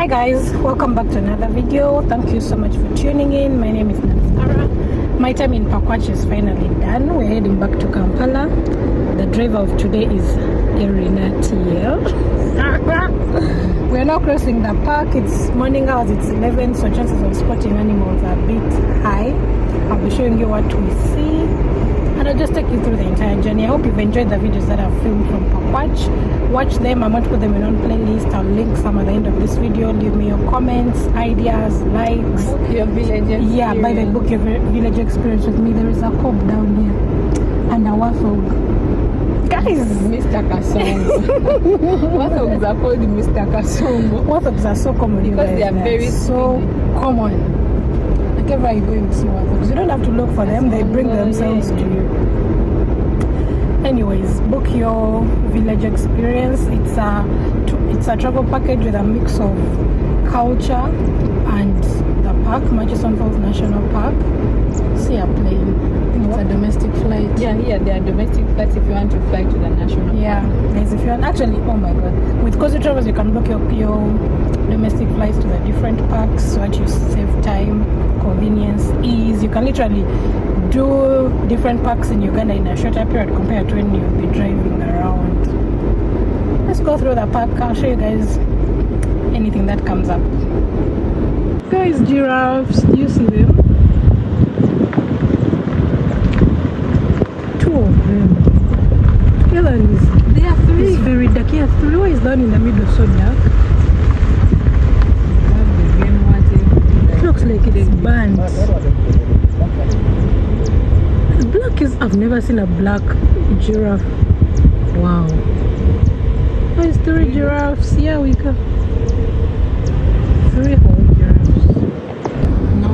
Hi guys, welcome back to another video. Thank you so much for tuning in. My name is Nabz Arah. My time in Pakwach is finally done. We're heading back to Kampala. The driver of today is Erinatiel. We're now crossing the park. It's morning hours, it's 11, so chances of spotting animals are a bit high. I'll be showing you what we see, and I'll just take you through the entire journey. I hope you've enjoyed the videos that I've filmed from Pakwach. Watch them. I might put them in one playlist. I'll link some at the end of this video. Leave me your comments, ideas, likes. Book your village experience. Yeah, by the book your village experience with me. There is a cob down here and a waffle. Guys, Mr. Kasongo. Waffles are called Mr. Kasongo. Waffles are so common, because they are very so common. Like everywhere you go, you see waffles. You don't have to look for them; they bring themselves to you. Anyways, book your village experience. It's a travel package with a mix of culture and the park, Murchison Falls National Park. See a plane. I think it's a domestic flight. Yeah, here there are domestic flights if you want to fly to the national park. Yeah, guys, if you want, actually, oh my god, with Cozy Travels you can book your domestic flights to the different parks so that you save time, convenience, ease. You can literally do different parks in Uganda in a shorter period compared to when you'll be driving around. Let's go through the park. I'll show you guys anything that comes up. Guys, giraffes, do you see them? Two of them. The other is, There are three. it's very dark. Yeah, three. Why is down in the middle so dark? It looks like it's burnt. Black is, I've never seen a black giraffe. Wow. There's three giraffes. Yeah, we go. Three whole giraffes. No.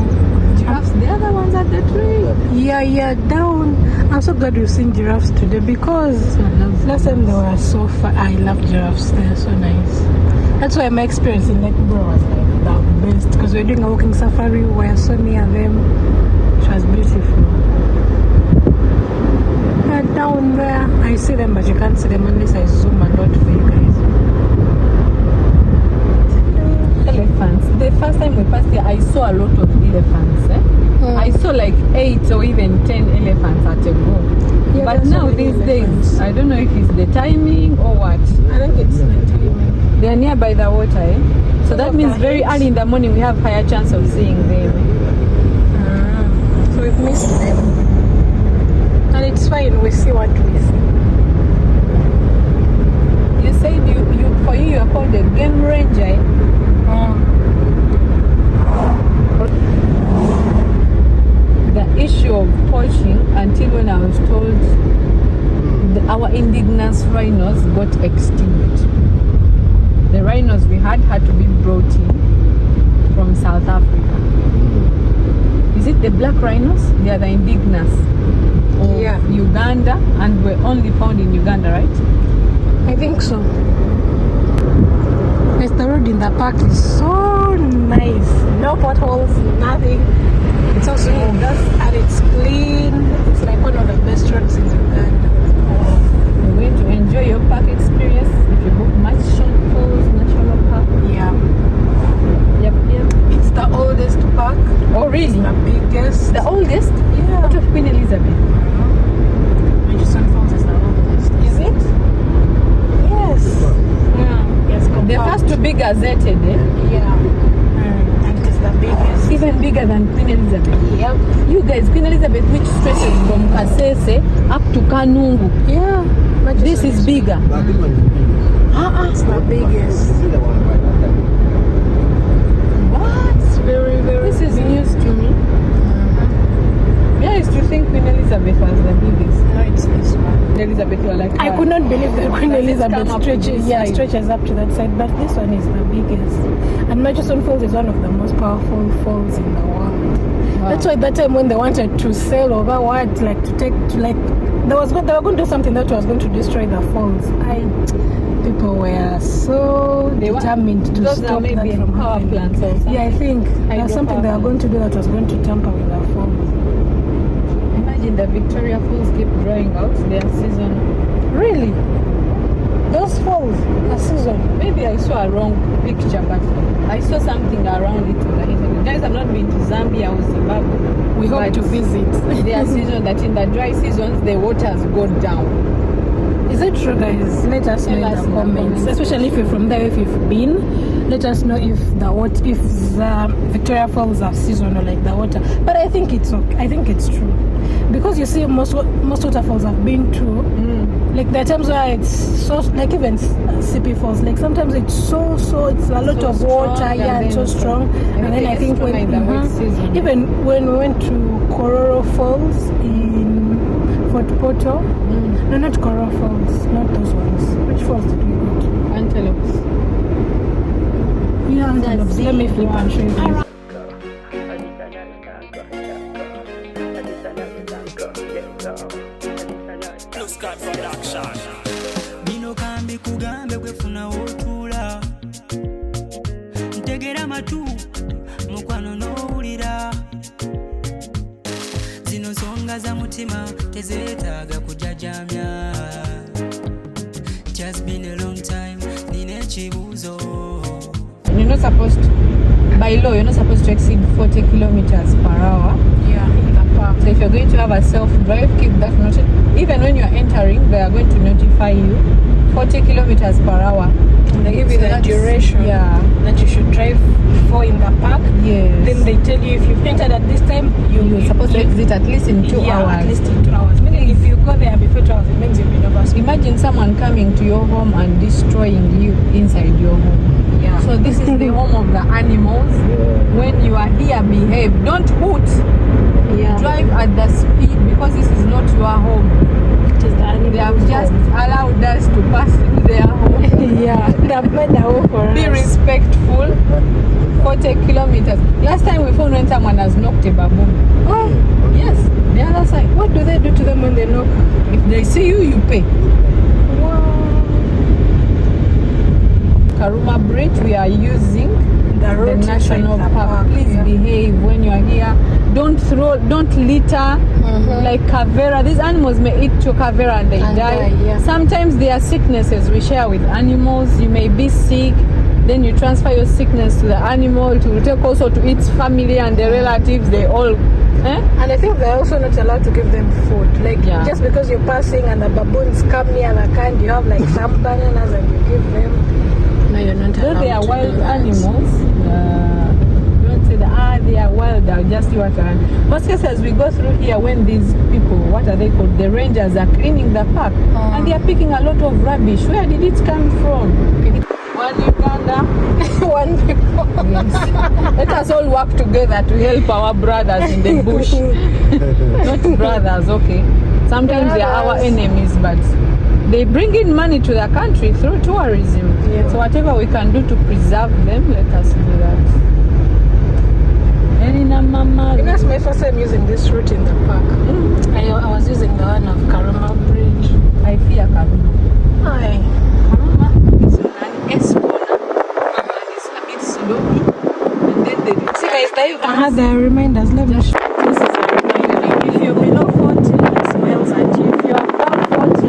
Giraffes, the other ones at the tree. Yeah, down. I'm so glad we've seen giraffes today because last time they were so far. I love giraffes. They're so nice. That's why my experience in Lake Bro was like the best, because we're doing a walking safari. We're so near them. It was beautiful. Down there, I see them, but you can't see them unless I zoom a lot for you guys. Elephants. The first time we passed here, I saw a lot of elephants. I saw like 8 or even 10 elephants at a go. Yeah, but now so these elephants. days, I don't know if it's the timing or what. I think it's the timing. They are nearby the water, eh? So that means very early in the morning we have higher chance of seeing them. So we've missed them. And it's fine, we see what we see. You said you are called a game ranger, eh? The issue of poaching, until when I was told our indigenous rhinos got extinct. The rhinos we had to be brought in from South Africa. Is it the black rhinos? They are the indigenous of Uganda, and were only found in Uganda, right? I think so. Yes, the road in the park is so nice. No potholes, nothing. It's so smooth and it's clean. It's like one of the best roads in Uganda. You're going to enjoy your park experience if you book Murchison Falls National Park. Yeah. Yep. It's the oldest park. Oh, really? It's the biggest. The oldest? Yeah. What of Queen Elizabeth? Murchison Falls is the oldest. Is it? Yes. Yeah. Yes, The first to be gazetted, eh? Yeah. And it is the biggest. Even bigger than Queen Elizabeth. Yep. You guys, Queen Elizabeth, which stretches from Kasese up to Kanungu. Yeah. This is bigger. It's the biggest. What? It's very, very This is big. news to me. I used to think Queen Elizabeth was the biggest. No, it's this one. Queen Elizabeth were like I could not believe that Queen Does it Elizabeth come up to this side? stretches up to that side, but this one is the biggest. And Murchison Falls is one of the most powerful falls in the world. Wow. That's why that time when they wanted to sail over what, they were going to do something that was going to destroy the falls. People were so determined to those stop maybe that from power happening. plants or something. Yeah, I think there was something they were going to do that was going to tamper with the falls. Imagine the Victoria Falls keep drying out their season. Really? Those falls are seasonal. Maybe I saw a wrong picture, but I saw something around it on the internet. Guys, I've not been to Zambia or Zimbabwe. We hope to visit. There are seasons that in the dry seasons the waters go down. Is it true, guys? Let us know in the comments. Especially if you're from there, if you've been, let us know if the Victoria Falls are seasonal, like the water. But I think it's okay. I think it's true, because you see most waterfalls I've been to, like there are times where it's so, like even CP Falls, like sometimes it's so it's a lot of water, and so strong. And then I think when even when we went to Kororo Falls in Fort Portal. No, not Kororo Falls, not those ones. Which falls did we go to? Antelopes. Yeah, Antelopes. Let me flip and show you. Bino kambi kugambe kwefuna otula ntegera matu mukwano n'owulira zino nsonga za mutima tezeetaaga kujajamya. Just been a long time nina ekibuuzo. You're not supposed to, by law, you're not supposed to exceed 40 kilometers per hour. Yeah, in the park. So if you're going to have a self-drive, keep that noted. Even when you're entering, they are going to notify you 40 kilometers per hour. And they give you the duration that you should drive for in the park. Yes. Then they tell you if you've entered at this time, you're supposed to exit at least in 2 hours. At least in 2 hours. Meaning if you go there before 2 hours, it means you've been overspeed. Imagine someone coming to your home and destroying you inside your home. Yeah. So this is the home of the animals. When you are here, behave. Don't hoot. Yeah. Drive at the speed, because this is not your home. It is the animals. They have just allowed us to pass through their home. Yeah, they have made the home for us. Be respectful. 40 kilometers. Last time we found when someone has knocked a baboon. Oh, yes, the other side. what do they do to them when they knock? If they see you, you pay. Wow. Karuma Bridge, we are using The road national park. Please behave when you are here. Don't litter like Kavera. These animals may eat your Kavera and they die. Yeah. Sometimes there are sicknesses we share with animals. You may be sick, then you transfer your sickness to the animal, to take also to its family and the relatives. They all And I think they're also not allowed to give them food. Like just because you're passing and the baboons come near the kind, you have like some bananas and you give them. No, you're not allowed. Though they are wild animals, don't say that they are wild, they're just what are. Most cases we go through here when these people, what are they called? The rangers are cleaning the park and they are picking a lot of rubbish. Where did it come from? One Uganda, one people. Yes. Let us all work together to help our brothers in the bush. Not brothers, okay. Sometimes they are our enemies, but they bring in money to the country through tourism. Yeah. So whatever we can do to preserve them, let us do that. You know, it's my first time using this route in the park. I was using the one of Karuma Bridge. I fear Karuma. Hi. Karuma is an S-corner and it's a bit slow. And then they see guys, there you can have the reminders. Let me show. This is a reminder. If you're below 40, it smiles at you. If you're above 40,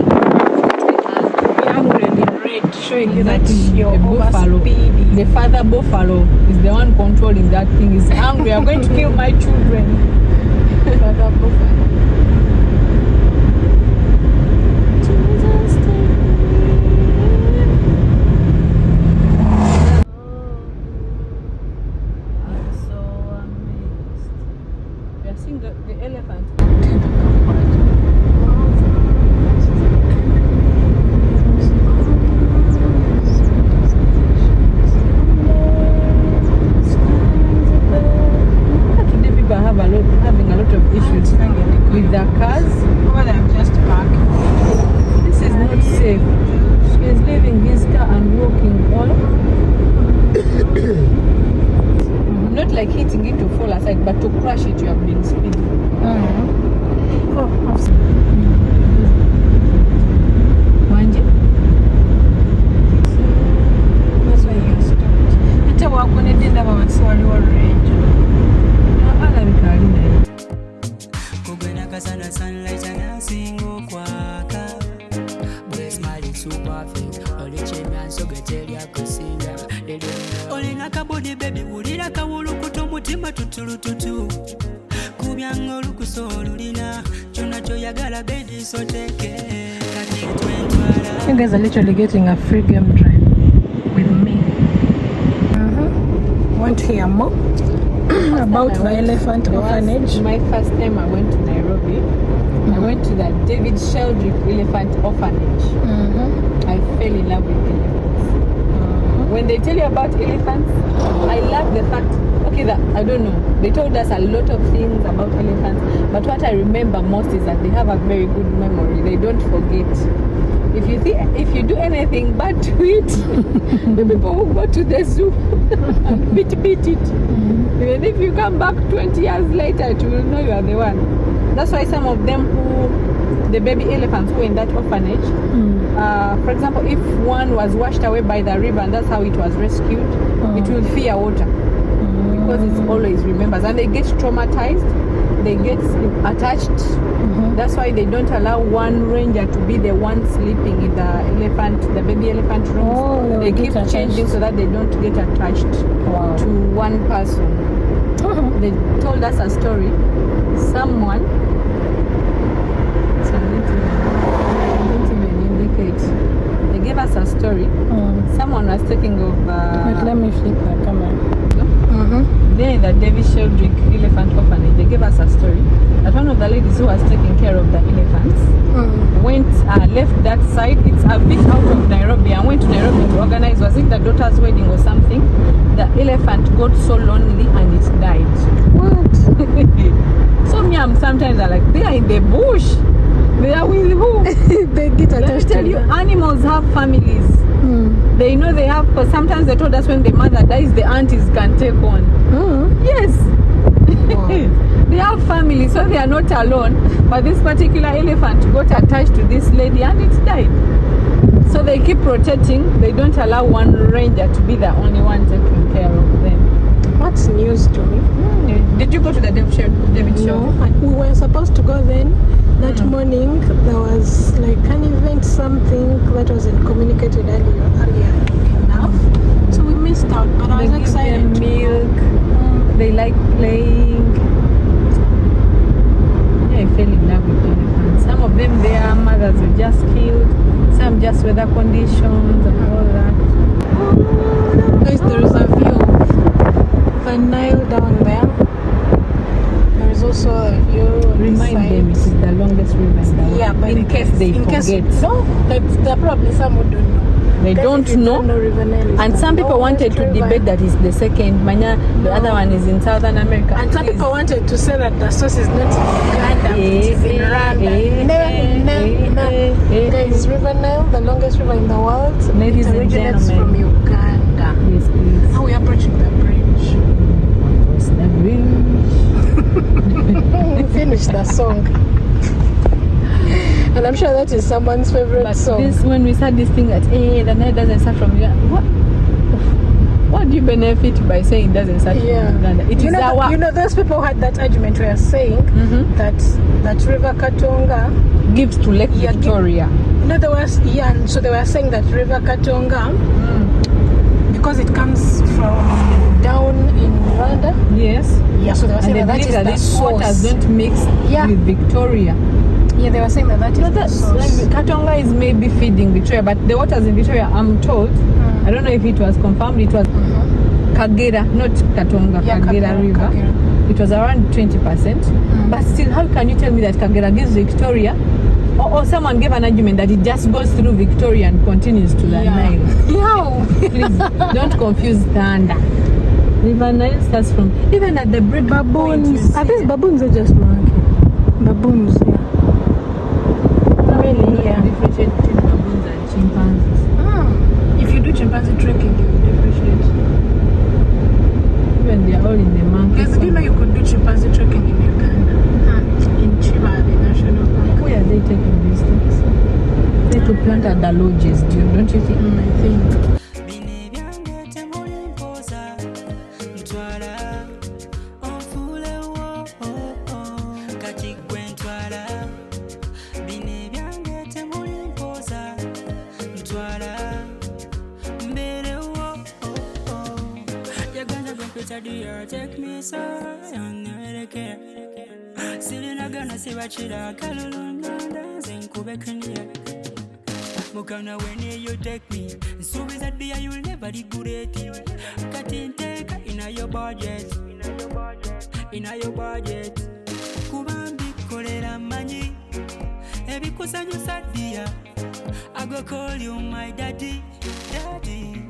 you're angry in red, showing you that you're overspeeding. The father buffalo is the one controlling that thing. He's angry. I'm going to kill my children. Father buffalo. The elephant. Today people are having a lot of issues with their cars. Well, I'm just parked. This is not safe. He is leaving his car and walking all. Not like hitting it to fall aside, but to crash it, you have been speeding. Oh, Manje? that's why you stopped. Ate wakonedenda bawansi waliwo range. Alabika Kugwena kasana sunlight anasinga okwaka. We're smiling super fake. olina kabodi baby wulira kawulukuta omutima tutulututu kubyanga olukusa olulina kyonna kyoyagala baby soteke kati twentwala. You guys are literally getting a free game drive with me. Want to hear more about the elephant orphanage? My first time I went to Nairobi, I went to the David Sheldrick Elephant Orphanage. I fell in love with elephants. When they tell you about elephants, I love the fact, I don't know, they told us a lot of things about elephants, but what I remember most is that they have a very good memory. They don't forget. If you do anything bad to it, the people will go to the zoo and beat it. Even if you come back 20 years later, it will know you are the one. That's why some of them the baby elephants who were in that orphanage, for example, if one was washed away by the river and that's how it was rescued, it will fear water because it always remembers, and they get traumatized, they get attached. That's why they don't allow one ranger to be the one sleeping in the baby elephant rooms. They keep changing so that they don't get attached to one person. They told us a story. Someone, they gave us a story. Someone was taking of Wait, let me flip the camera. There in the Davie Sheldrick Elephant Orphanage, they gave us a story that one of the ladies who was taking care of the elephants left that side. It's a bit out of Nairobi, and went to Nairobi to organize, was it the daughter's wedding or something? The elephant got so lonely and it died. What? So me, sometimes I like, they are in the bush. They are with who? They get attached. Let me tell you, animals have families. They know they have, because sometimes they told us when the mother dies, the aunties can take on. Yes. They have family, so they are not alone. But this particular elephant got attached to this lady and it died. So they keep protecting. They don't allow one ranger to be the only one taking care of them. That's news to me. Did you go to the David show? We were supposed to go then. That morning there was like an event, something that wasn't communicated earlier enough. So we missed out, but I was excited. They give them milk. They like playing. I fell in love with elephants. Some of them, their mothers were just killed. Some just weather conditions and all that. Guys, there is a view of the Nile down there. There is also a view on Remind them it is the longest river in the world. Yeah, but in case they forget. No, there probably some who don't know. They don't know. And some people wanted to debate that is the second. The other one is in Southern America. And some people wanted to say that the source is not in Uganda, it is in Rwanda. No. Guys, River Nile, the longest river in the world, Ladies it and originates gentlemen. from Uganda. Yes, please. Now we are approaching the bridge. What's the bridge? We finished the song. And I'm sure that is someone's favorite But song. this, when we start this thing that the Nile doesn't start from Uganda, what do you benefit by saying it doesn't start from Uganda? It is our... You know, those people had that argument we are saying that River Katonga gives to Lake Victoria. No, there was and so they were saying that River Katonga, because it comes from down in Rwanda. Yes. Yeah, so they were saying and that is the these source. waters don't mix with Victoria. Yeah, they were saying that is the source. Like, Katonga is maybe feeding Victoria, but the waters in Victoria, I'm told, I don't know if it was confirmed, it was Kagera, not Katonga, Kagera River. Kagera. It was around 20%. But still, how can you tell me that Kagera gives Victoria? Or someone gave an argument that it just goes through Victoria and continues to the Nile. Please, don't confuse Thunder. River Nile starts from, even at the break baboons. Are these baboons or just monkey? Baboons, Really, differentiate between baboons and chimpanzees. If you do chimpanzee trekking, you will differentiate. Even they are all in the monkey. Guys, do you know you could do chimpanzee trekking in Uganda? In Chiba, the national park. Where are they taking these things? They could plant at the lodges, don't you think? I think. Jupiter the earth take me so young, I care. Sitting again, I see what you like. Kalulunga, sing Quebec and Mukana when you take me. So is that day you'll never regret it. Cutting take in your budget. In your budget. Kubambi kolera manyi. Every cosa you said, dear. I go call you my daddy. Daddy.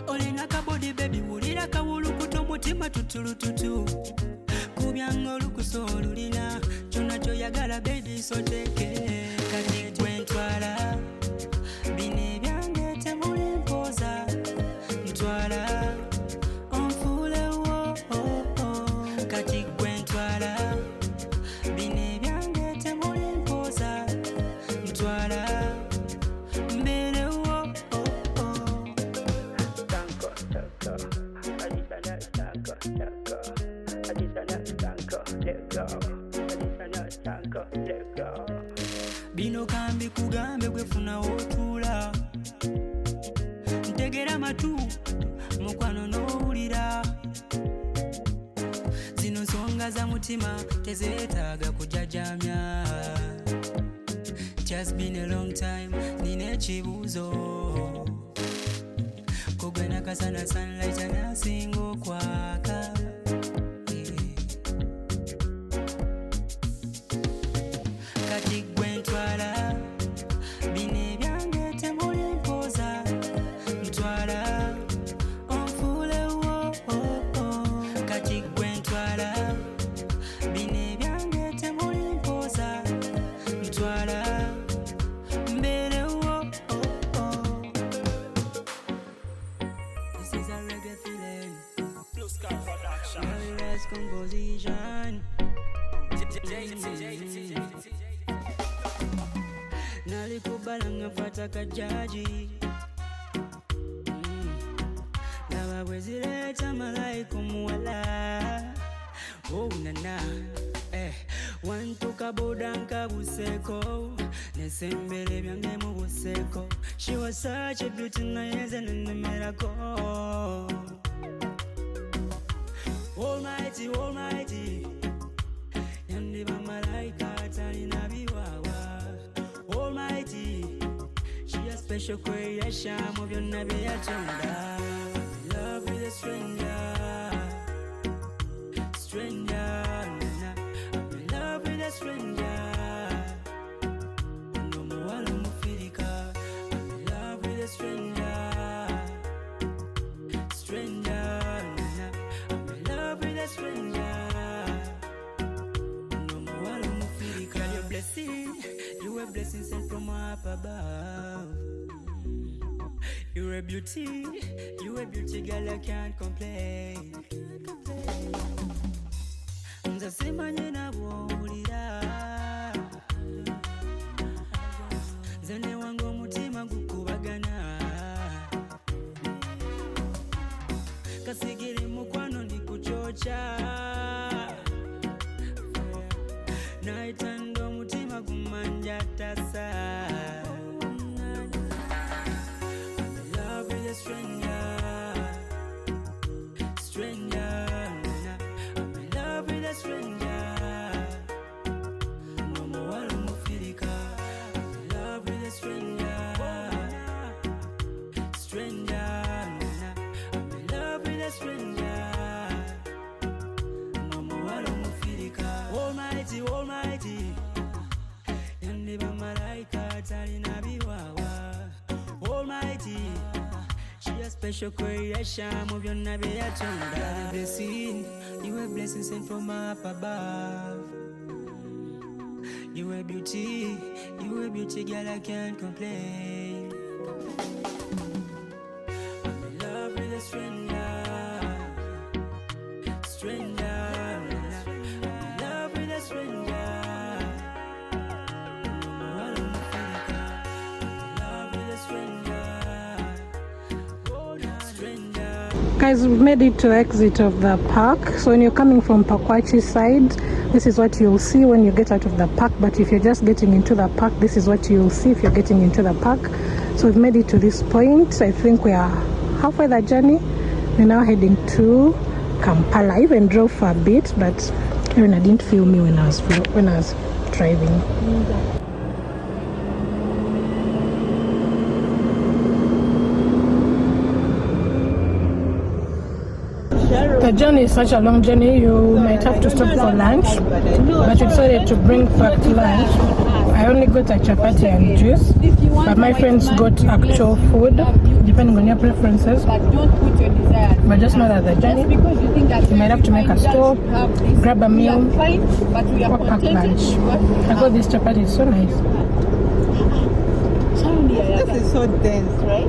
Olina kabodi baby. Ulira kawulu kutomutima tutulututu. Kubyango lukusolulina. Chona choyagala baby so take it. Kati twentwala. Bine byange temuli mpoza. Ntwala. Onfule wo. Kati twentwala. Bine byange temuli mpoza. Ntwala. Mbele wo. Bino kambi kugambe gwefuna otula ntegera matu mukwano n'owulira zino nsonga za mutima tezeetaaga kujajamya. Just been a long time nina ekibuuzo kugwe nakasana sunlight anasinga okwaka. Kati gwe ntwala bine byange temuli mpoza. Ntwala onfule wo. Kati gwe ntwala bine byange temuli mpoza. Ntwala mbele wo. This is a reggae feeling. Blue Sky Production. Glorious composition. Nalikubala ngafata kajaji. Laba bwezileta malaika muwala. Oh nana. Wantuka boda nkabuseko. Nesembele byange mu buseko. She was such a beauty nayenze nenemerako. Almighty, almighty. Yandiba malaika talina biwawa. Almighty, she a special creation of your nabi yatonda. Love with a stranger, stranger. I'm in love with a stranger. No more alone filika. I'm in love with a stranger, stranger. I'm in love with a stranger. No more alone filika. Girl, you're blessing. You a blessing sent from up above. You're a beauty girl, I can't complain. Nzasimanye nabwowulira. Nze wange omutima gukubagana. Kasigiri mukwano ndikuchocha. Naitando mutima gumanja tasa. I'm in love with a stranger, stranger. I'm in love with a stranger. No more alone filika. I'm in love with a stranger, stranger. I'm in love with a stranger. No more alone filika. Almighty, almighty. Yandiba malaika talina biwawa. Almighty, she a special creation of your nabi yatonda. Blessing, you a blessing sent from up above. You a beauty girl, I can't complain. I'm in love with a stranger, stranger. I'm in love with a stranger. Guys, we've made it to the exit of the park. So when you're coming from Pakwachi side, this is what you'll see when you get out of the park. But if you're just getting into the park, this is what you'll see if you're getting into the park. So we've made it to this point. I think we are halfway the journey. We're now heading to Kampala. I even drove for a bit, but Erin didn't feel me when I was driving. The journey is such a long journey, you might have to stop for lunch, but we decided to bring back lunch. I only got a chapati and juice, but my friends got actual food, depending on your preferences. But just know that the journey, you might have to make a stop, grab a meal, or pack lunch. I got this chapati, it's so nice. This is so dense, right?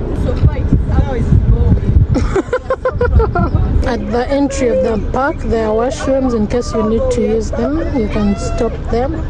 At the entry of the park, there are washrooms in case you need to use them. You can stop them.